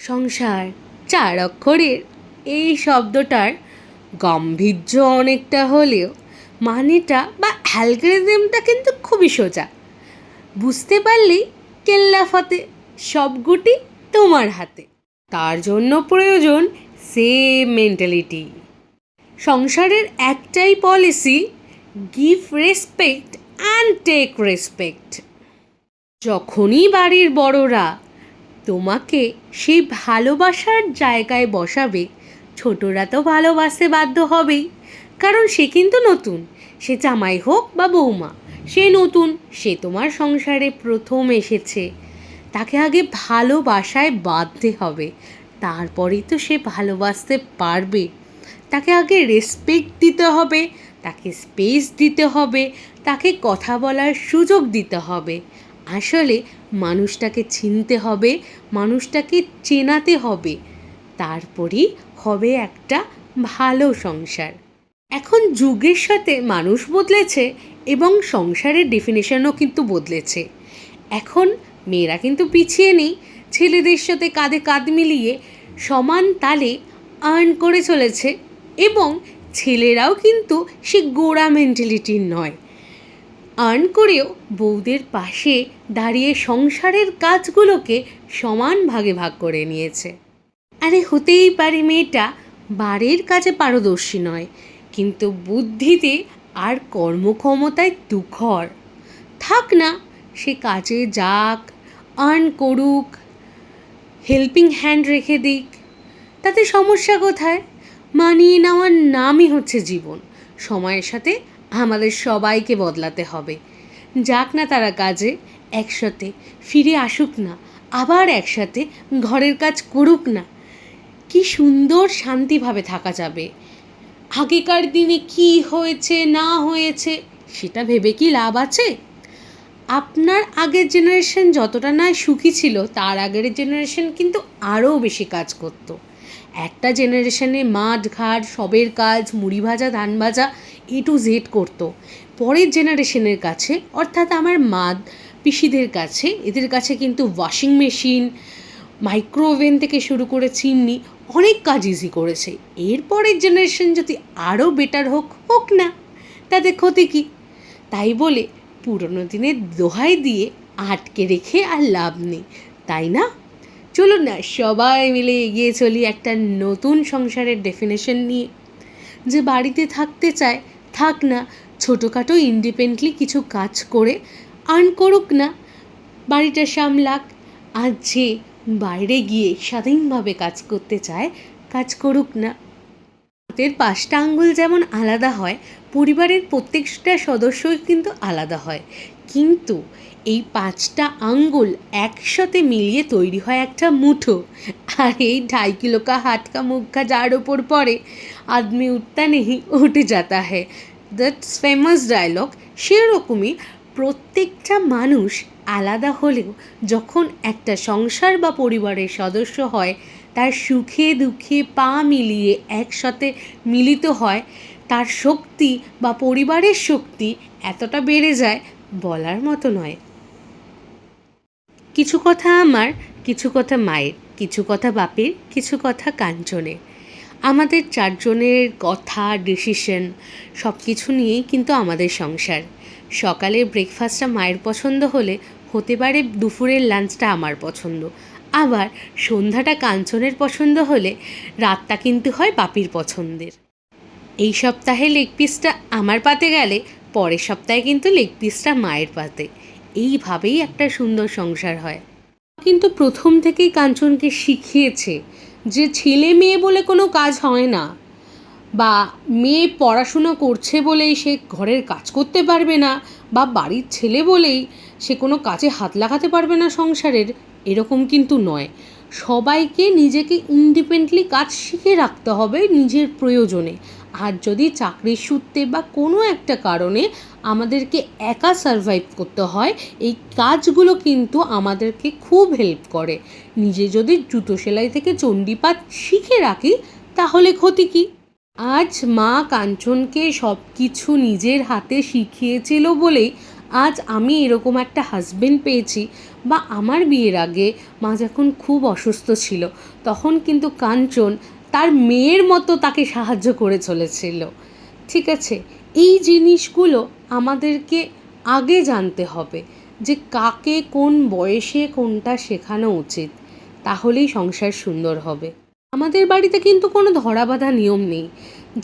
সংসার ৪ অক্ষরের এই শব্দটার গাম্ভীর্য অনেকটা হলেও মানেটা বা অ্যালগরিদমটা কিন্তু খুবই সোজা। বুঝতে পারলেই কেল্লা ফতে, সব গুটি তোমার হাতে। তার জন্য প্রয়োজন সেম মেন্টালিটি। সংসারের একটাই policy, give respect and take respect. যখনই বাড়ির বড়রা তোমাকে সেই ভালোবাসার জায়গায় বসাবে, ছোটরা তো ভালোবাসতে বাধ্য হবেই, কারণ সে কিন্তু নতুন। সে জামাই হোক বা বৌমা, সে নতুন, সে তোমার সংসারে প্রথম এসেছে। তাকে আগে ভালোবাসায় বাঁধতে হবে, তারপরেই তো সে ভালোবাসতে পারবে। তাকে আগে রেসপেক্ট দিতে হবে, তাকে স্পেস দিতে হবে, তাকে কথা বলার সুযোগ দিতে হবে। আসলে মানুষটাকে চিনতে হবে, মানুষটাকে চেনাতে হবে, তারপরেই হবে একটা ভালো সংসার। এখন যুগের সাথে মানুষ বদলেছে এবং সংসারের ডেফিনেশনও কিন্তু বদলেছে। এখন মেয়েরা কিন্তু পিছিয়ে নেই, ছেলেদের সাথে কাঁধে কাঁধ মিলিয়ে সমান তালে আর্ন করে চলেছে। এবং ছেলেরাও কিন্তু সে গোড়া মেন্টালিটির নয়, আর্ন করেও বউদের পাশে দাঁড়িয়ে সংসারের কাজগুলোকে সমান ভাগে ভাগ করে নিয়েছে। আরে হতেই পারে মেয়েটা বাড়ির কাজে পারদর্শী নয়, কিন্তু বুদ্ধিতে আর কর্মক্ষমতায় তুখর। থাক না, সে কাজে যাক, আর্ন করুক, হেল্পিং হ্যান্ড রেখে দিক, তাতে সমস্যা কোথায়? মানিয়ে নেওয়ার নামই হচ্ছে জীবন। সময়ের সাথে আমাদের সবাইকে বদলাতে হবে। যাক না তারা কাজে, একসাথে ফিরে আসুক না, আবার একসাথে ঘরের কাজ করুক না। কি সুন্দর শান্তিভাবে থাকা যাবে। আগেকার দিনে কি হয়েছে না হয়েছে সেটা ভেবে কি লাভ আছে? আপনার আগের জেনারেশন যতটা না সুখী ছিল, তার আগের জেনারেশন কিন্তু আরও বেশি কাজ করত। একটা জেনারেশনে মাঠ ঘাট সবের কাজ, মুড়ি ভাজা ধান ভাজা A to Z করতো। পরের জেনারেশনের কাছে, অর্থাৎ আমার মা পিসিদের কাছে, এদের কাছে কিন্তু ওয়াশিং মেশিন, মাইক্রোওভেন থেকে শুরু করে চিমনি অনেক কাজ ইজি করেছে। এরপরের জেনারেশন যদি আরও বেটার হোক, হোক না, তাতে ক্ষতি কী? তাই বলে পুরনো দিনের দোহাই দিয়ে আটকে রেখে আর লাভ নেই, তাই না? চলুন না সবাই মিলে এগিয়ে চলি একটা নতুন সংসারের ডেফিনেশন নিয়ে। যে বাড়িতে থাকতে চায় থাক না, ছোটোখাটো ইন্ডিপেন্ডেন্টলি কিছু কাজ করে আর্ন করুক না, বাড়িটা সামলাক। আর যে বাইরে গিয়ে স্বাধীনভাবে কাজ করতে চায়, কাজ করুক না। হাতের 5টা আঙ্গুল যেমন আলাদা হয়, পরিবারের প্রত্যেকটা সদস্যই কিন্তু আলাদা হয়, কিন্তু এই 5টা আঙ্গুল একসাথে মিলিয়ে তৈরি হয় একটা মুঠো। আর এই 2.5 কিলো কা হাত কা মুখ যার ওপর পড়ে, আদমি উঠতা নেই উঠে যাতা হ্যায়, দ্যাটস ফেমাস ডায়লগ। সেরকমই প্রত্যেকটা মানুষ আলাদা হলেও যখন একটা সংসার বা পরিবারের সদস্য হয়, তার সুখে দুঃখে পা মিলিয়ে একসাথে মিলিত হয়, তার শক্তি বা পরিবারের শক্তি এতটা বেড়ে যায় বলার মতো নয়। কিছু কথা আমার, কিছু কথা মায়ের, কিছু কথা বাপের, কিছু কথা কাঞ্চনের। আমাদের 4 জনের কথা, ডিসিশন সব কিছু নিয়েই কিন্তু আমাদের সংসার। সকালের ব্রেকফাস্টটা মায়ের পছন্দ হলে হতে পারে দুপুরের লাঞ্চটা আমার পছন্দ, আবার সন্ধ্যাটা কাঞ্চনের পছন্দ হলে রাতটা কিন্তু হয় বাপির পছন্দের। এই সপ্তাহে লেগ পিসটা আমার পাতে গেলে পরের সপ্তাহে কিন্তু লেগ পিসটা মায়ের পাতে। এইভাবেই একটা সুন্দর সংসার হয়। কিন্তু প্রথম থেকেই কাঞ্চনকে শিখিয়েছে যে ছেলে মেয়ে বলে কোনো কাজ হয় না, বা মেয়ে পড়াশুনো করছে বলেই সে ঘরের কাজ করতে পারবে না, বা বাড়ির ছেলে বলেই সে কোনো কাজে হাত লাগাতে পারবে না সংসারের, এরকম কিন্তু নয়। সবাইকে নিজেকে ইন্ডিপেন্ডেন্টলি কাজ শিখে রাখতে হবে নিজের প্রয়োজনে। আর যদি চাকরির সূত্রে বা কোনো একটা কারণে আমাদেরকে একা সারভাইভ করতে হয়, এই কাজগুলো কিন্তু আমাদেরকে খুব হেল্প করে। নিজে যদি জুতো সেলাই থেকে চণ্ডীপাঠ শিখে রাখি তাহলে ক্ষতি কী? আজ মা কাঞ্চনকে সব কিছু নিজের হাতে শিখিয়েছিল বলেই আজ আমি এরকম একটা হাজবেন্ড পেয়েছি, বা আমার বিয়ের আগে মা যখন খুব অসুস্থ ছিল তখন কিন্তু কাঞ্চন তার মেয়ের মতো তাকে সাহায্য করে চলেছিল। ঠিক আছে, এই জিনিসগুলো আমাদেরকে আগে জানতে হবে যে কাকে কোন বয়সে কোনটা শেখানো উচিত, তাহলেই সংসার সুন্দর হবে। আমাদের বাড়িতে কিন্তু কোনো ধরাবাঁধা নিয়ম নেই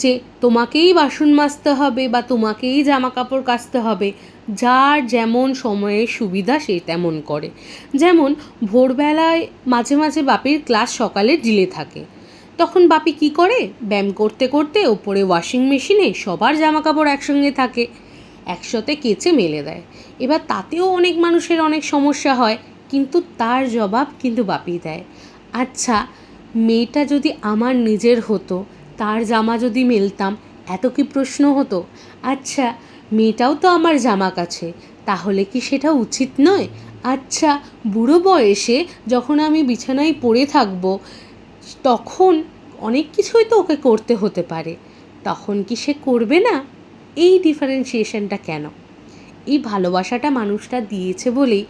যে তোমাকেই বাসন মাজতে হবে বা তোমাকেই জামা কাপড় কাচতে হবে। যার যেমন সময়ে সুবিধা সে তেমন করে। যেমন ভোরবেলায় মাঝে মাঝে বাপির ক্লাস সকালে ডিলে থাকে, তখন বাপি কি করে, ব্যায়াম করতে করতে ওপরে ওয়াশিং মেশিনে সবার জামা কাপড় একসঙ্গে থাকে, একসাথে কেচে মেলে দেয়। এবার তাতেও অনেক মানুষের অনেক সমস্যা হয়, কিন্তু তার জবাব কিন্তু বাপি দেয়। আচ্ছা, মেয়েটা যদি আমার নিজের হতো, তার জামা যদি মেলতাম, এত কি প্রশ্ন হতো? আচ্ছা, মেয়েটাও তো আমার জামা কাছে, তাহলে কি সেটা উচিত নয়? আচ্ছা, বুড়ো বয়সে যখন আমি বিছানায় পড়ে থাকবো, তখন অনেক কিছুই তো ওকে করতে হতে পারে, তখন কি সে করবে না? এই ডিফারেন্সিয়েশনটা কেন? এই ভালোবাসাটা মানুষটা দিয়েছে বলেই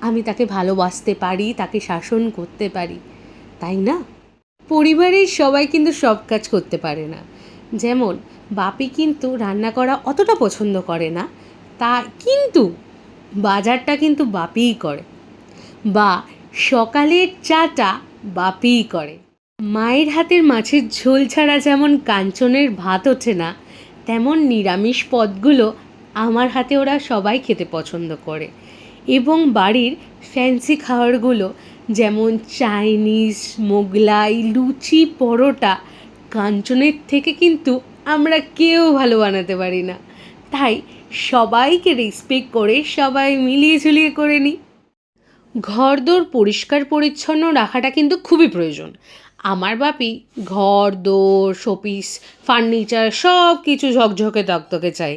আমি তাকে ভালোবাসতে পারি, তাকে শাসন করতে পারি, তাই না? পরিবারের সবাই কিন্তু সব কাজ করতে পারে না। যেমন বাপি কিন্তু রান্না করা অতটা পছন্দ করে না, তা কিন্তু বাজারটা কিন্তু বাপিই করে, বা সকালের চাটা বাপিই করে। মায়ের হাতের মাছের ঝোল ছাড়া যেমন কাঞ্চনের ভাত ওঠে না, তেমন নিরামিষ পদগুলো আমার হাতে ওরা সবাই খেতে পছন্দ করে। এবং বাড়ির ফ্যান্সি খাবারগুলো যেমন চাইনিজ, মোগলাই, লুচি, পরোটা, কাঞ্চনের থেকে কিন্তু আমরা কেউ ভালো বানাতে পারি না। তাই সবাইকে রেসপেক্ট করে সবাই মিলিয়ে ঝুলিয়ে করে নিই। ঘরদোর পরিষ্কার পরিচ্ছন্ন রাখাটা কিন্তু খুবই প্রয়োজন। আমার বাপি ঘরদোর, শোপিস, ফার্নিচার সব কিছু ঝকঝকে তকতকে চাই,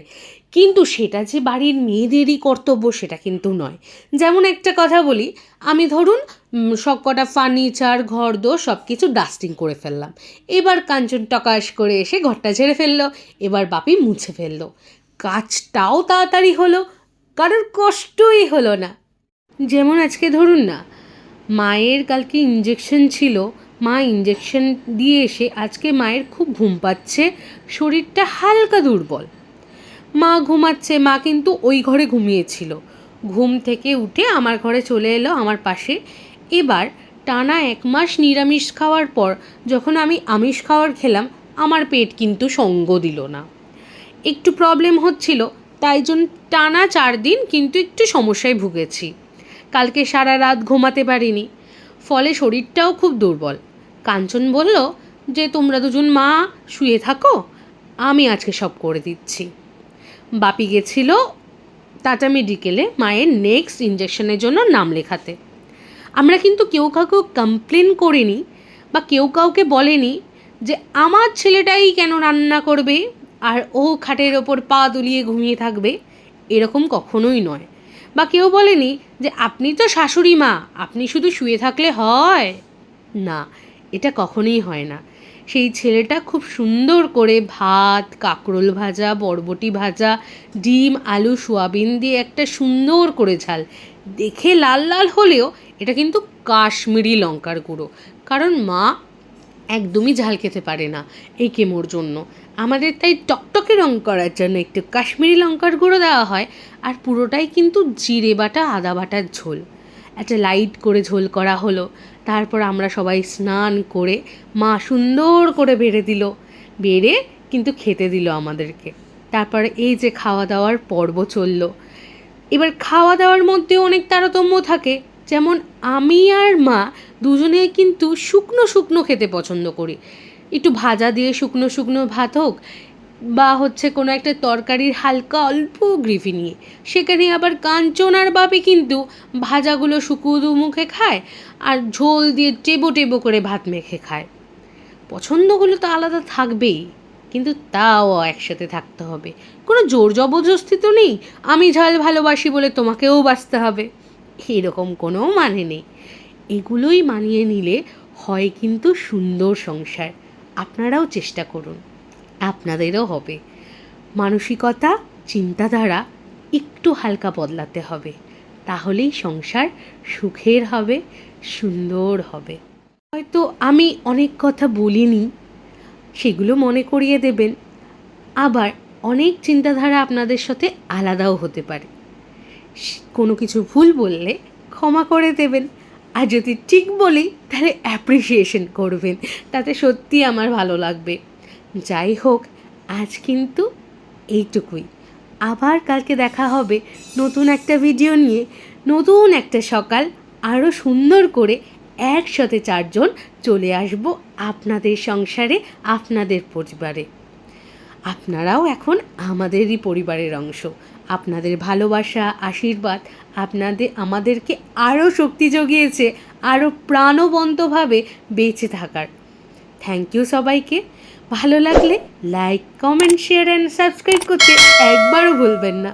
কিন্তু সেটা যে বাড়ির মেয়েদেরই কর্তব্য সেটা কিন্তু নয়। যেমন একটা কথা বলি, আমি ধরুন সব কটা ফার্নিচার, ঘরদোর সব কিছু ডাস্টিং করে ফেললাম, এবার কাঞ্চন টকাশ করে এসে ঘরটা ঝেড়ে ফেললো, এবার বাপি মুছে ফেললো, কাজটাও তাড়াতাড়ি হলো, কারোর কষ্টই হলো না। যেমন আজকে ধরুন না, মায়ের কালকে ইঞ্জেকশন ছিল, মা ইঞ্জেকশন দিয়ে এসে আজকে মায়ের খুব ঘুম পাচ্ছে, শরীরটা হালকা দুর্বল, মা ঘুমাচ্ছে, মা কিন্তু ওই ঘরে ঘুমিয়েছিল, ঘুম থেকে উঠে আমার ঘরে চলে এলো আমার পাশে। এবার টানা 1 মাস নিরামিষ খাওয়ার পর যখন আমি আমিষ খাওয়ার খেলাম, আমার পেট কিন্তু সঙ্গ দিল না, একটু প্রবলেম হচ্ছিল, তাই জন্য টানা 4 দিন কিন্তু একটু সমস্যায় ভুগেছি। কালকে সারা রাত ঘুমাতে পারিনি, ফলে শরীরটাও খুব দুর্বল। কাঞ্চন বলল যে তোমরা দুজন মা শুয়ে থাকো, আমি আজকে সব করে দিচ্ছি। বাপি গেছিল টাটা মেডিকেলে মায়ের নেক্সট ইঞ্জেকশনের জন্য নাম লেখাতে। আমরা কিন্তু কেউ কাউকে কমপ্লেন করিনি বা কেউ কাউকে বলেনি যে আমার ছেলেটাই কেন রান্না করবে আর ও খাটের ওপর পা দুলিয়ে ঘুমিয়ে থাকবে, এরকম কখনোই নয়। বা কেউ বলেনি যে আপনি তো শাশুড়ি মা, আপনি শুধু শুয়ে থাকলে হয় না, এটা কখনোই হয় না। সেই ছেলেটা খুব সুন্দর করে ভাত, কাঁকরোল ভাজা, বরবটি ভাজা, ডিম, আলু, সোয়াবিন দিয়ে একটা সুন্দর করে ঝাল, দেখে লাল লাল হলেও এটা কিন্তু কাশ্মীরি লঙ্কার গুঁড়ো, কারণ মা একদমই ঝাল খেতে পারে না এই কেমোর জন্য। আমাদের তাই টকটকে রং করার জন্য একটু কাশ্মীরি লঙ্কার গুঁড়ো দেওয়া হয়, আর পুরোটাই কিন্তু জিরে বাটা আদা বাটার ঝোল, একটা লাইট করে ঝোল করা হলো। তারপর আমরা সবাই স্নান করে মা সুন্দর করে বেড়ে দিল, বেড়ে কিন্তু খেতে দিল আমাদেরকে। তারপরে এই যে খাওয়া দাওয়ার পর্ব চলল। এবার খাওয়া দাওয়ার মধ্যেও অনেক তারতম্য থাকে, যেমন আমি আর মা দুজনে কিন্তু শুকনো শুকনো খেতে পছন্দ করি, একটু ভাজা দিয়ে শুকনো শুকনো ভাত হোক, বা হচ্ছে কোনো একটা তরকারির হালকা অল্প গ্রেভি নিয়ে। সেখানে আবার কাঞ্চন আর বাপি কিন্তু ভাজাগুলো শুকনো মুখে খায় আর ঝোল দিয়ে টেবো টেবো করে ভাত মেখে খায়। পছন্দগুলো তো আলাদা থাকবেই, কিন্তু তাও একসাথে থাকতে হবে। কোনো জোর জবরদস্তি তো নেই, আমি ঝাল ভালোবাসি বলে তোমাকেও বাঁচতে হবে, এরকম কোনো মানে নেই। এগুলোই মানিয়ে নিলে হয় কিন্তু সুন্দর সংসার। আপনারাও চেষ্টা করুন, আপনাদেরও হবে। মানসিকতা, চিন্তাধারা একটু হালকা বদলাতে হবে, তাহলেই সংসার সুখের হবে, সুন্দর হবে। হয়তো আমি অনেক কথা বলিনি, সেগুলো মনে করিয়ে দেবেন। আবার অনেক চিন্তাধারা আপনাদের সাথে আলাদাও হতে পারে। কোনো কিছু ভুল বললে ক্ষমা করে দেবেন, আর যদি ঠিক বলি তাহলে অ্যাপ্রিসিয়েশন করবেন, তাতে সত্যি আমার ভালো লাগবে। যাই হোক, আজ কিন্তু এইটুকুই। আবার কালকে দেখা হবে নতুন একটা ভিডিও নিয়ে, নতুন একটা সকাল, আরও সুন্দর করে একসাথে 4 জন চলে আসব আপনাদের সংসারে, আপনাদের পরিবারে। আপনারাও এখন আমাদেরই পরিবারের অংশ। আপনাদের ভালোবাসা, আশীর্বাদ আমাদেরকে আরও শক্তি জুগিয়েছে, আরও প্রাণবন্তভাবে বেঁচে থাকার। থ্যাংক ইউ সবাইকে। ভালো লাগলে like, comment, share and subscribe করতে একবারও ভুলবেন না।